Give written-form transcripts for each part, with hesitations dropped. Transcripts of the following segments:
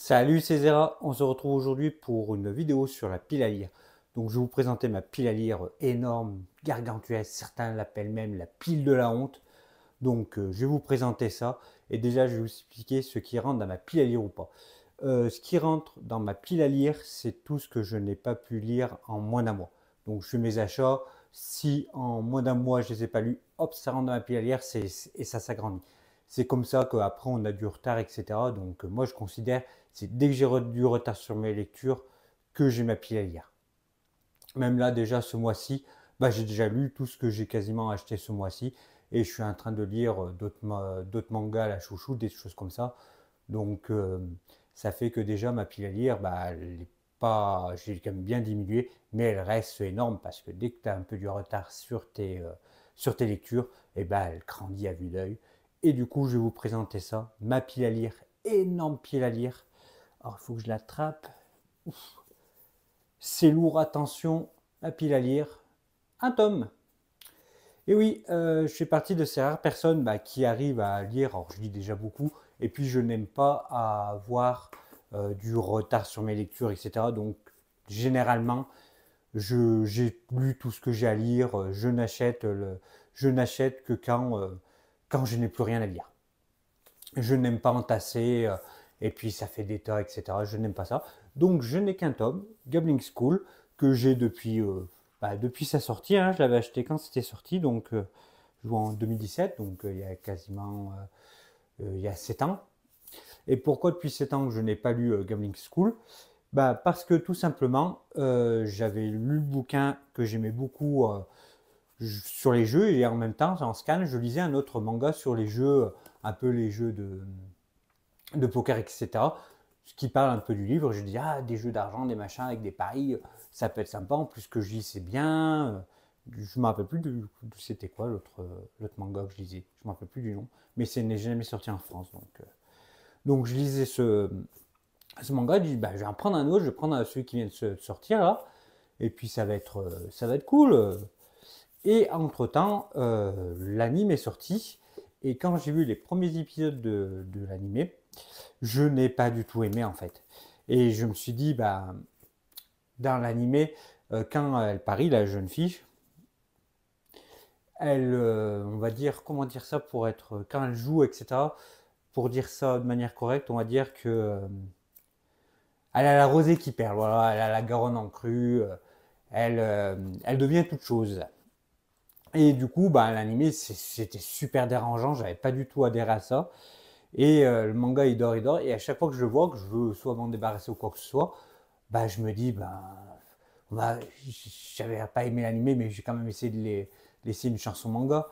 Salut, c'est Zera, on se retrouve aujourd'hui pour une vidéo sur la pile à lire. Donc je vais vous présenter ma pile à lire énorme, gargantuesque, certains l'appellent même la pile de la honte. Donc je vais vous présenter ça et déjà je vais vous expliquer ce qui rentre dans ma pile à lire ou pas. Ce qui rentre dans ma pile à lire, c'est tout ce que je n'ai pas pu lire en moins d'un mois. Donc je fais mes achats, si en moins d'un mois je ne les ai pas lus, hop, ça rentre dans ma pile à lire et ça s'agrandit. C'est comme ça qu'après on a du retard, etc. Donc moi je considère, c'est dès que j'ai du retard sur mes lectures, que j'ai ma pile à lire. Même là déjà ce mois-ci, j'ai déjà lu tout ce que j'ai quasiment acheté ce mois-ci et je suis en train de lire d'autres mangas à la chouchou, des choses comme ça. Donc ça fait que déjà ma pile à lire, elle est pas, j'ai quand même bien diminué, mais elle reste énorme parce que dès que tu as un peu du retard sur tes lectures, elle grandit à vue d'œil. Et du coup, je vais vous présenter ça, ma pile à lire, énorme pile à lire. Alors il faut que je l'attrape. C'est lourd, attention, ma pile à lire, un tome. Et oui, je fais partie de ces rares personnes qui arrivent à lire, alors je lis déjà beaucoup, et puis je n'aime pas avoir du retard sur mes lectures, etc. Donc généralement, j'ai lu tout ce que j'ai à lire, je n'achète que quand je n'ai plus rien à lire. Je n'aime pas entasser, et puis ça fait des tas, etc. Je n'aime pas ça. Donc je n'ai qu'un tome, Goblin School, que j'ai depuis sa sortie. Hein. Je l'avais acheté quand c'était sorti, donc en 2017, donc il y a quasiment il y a 7 ans. Et pourquoi depuis 7 ans que je n'ai pas lu Goblin School? Parce que tout simplement, j'avais lu le bouquin que j'aimais beaucoup sur les jeux et en même temps, en scan, je lisais un autre manga sur les jeux, un peu les jeux de poker, etc. Ce qui parle un peu du livre. Je dis, ah, des jeux d'argent, des machins avec des paris, ça peut être sympa. En plus, que je lis, c'est bien. Je ne me rappelle plus c'était quoi l'autre manga que je lisais. Je ne me rappelle plus du nom. Mais ce n'est jamais sorti en France. Donc je lisais ce manga. Je dis, je vais en prendre un autre. Je vais prendre celui qui vient de sortir là. Et puis ça va être cool. Et entre-temps, l'anime est sorti. Et quand j'ai vu les premiers épisodes de l'anime, je n'ai pas du tout aimé en fait. Et je me suis dit, dans l'animé, quand elle parie, la jeune fille, elle, on va dire, comment dire ça pour être, quand elle joue, etc., pour dire ça de manière correcte, on va dire que elle a la rosée qui perle, voilà, elle a la Garonne en crue, elle devient toute chose. Et du coup, l'animé, c'était super dérangeant, j'avais pas du tout adhéré à ça. Et le manga, il dort, et à chaque fois que je le vois, que je veux soit m'en débarrasser ou quoi que ce soit, je me dis, j'avais pas aimé l'animé, mais j'ai quand même essayé de laisser une chanson manga.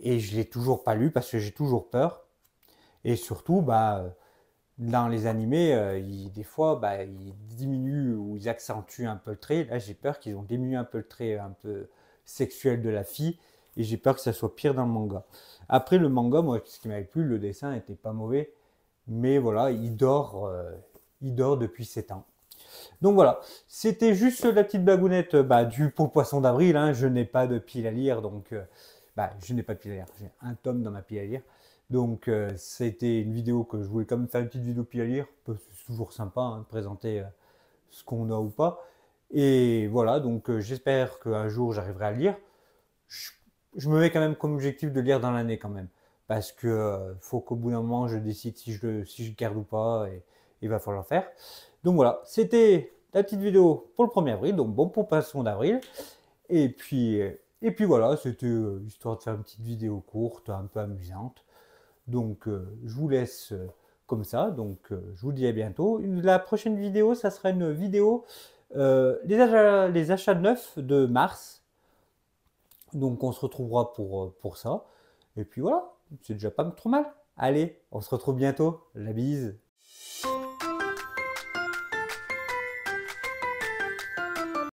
Et je l'ai toujours pas lu parce que j'ai toujours peur. Et surtout, dans les animés, des fois, ils diminuent ou ils accentuent un peu le trait. Là, j'ai peur qu'ils ont diminué un peu le trait un peu sexuel de la fille. Et j'ai peur que ça soit pire dans le manga. Après, le manga, moi, ce qui m'avait plu, le dessin était pas mauvais. Mais voilà, il dort depuis 7 ans. Donc voilà, c'était juste la petite bagounette pour le poisson d'avril. Hein. Je n'ai pas de pile à lire, donc je n'ai pas de pile à lire. J'ai un tome dans ma pile à lire. Donc c'était une vidéo que je voulais quand même faire une petite vidéo pile à lire. C'est toujours sympa hein, de présenter ce qu'on a ou pas. Et voilà, donc j'espère qu'un jour j'arriverai à le lire. Je, je me mets quand même comme objectif de lire dans l'année quand même. Parce que faut qu'au bout d'un moment je décide si je garde ou pas. Et il va falloir faire. Donc voilà, c'était la petite vidéo pour le 1er avril, donc bon pour poisson d'avril. Et puis voilà, c'était histoire de faire une petite vidéo courte, un peu amusante. Donc je vous laisse comme ça, donc je vous dis à bientôt. La prochaine vidéo, ça sera une vidéo les achats neufs de mars. Donc on se retrouvera pour ça. Et puis voilà, c'est déjà pas trop mal. Allez, on se retrouve bientôt. La bise.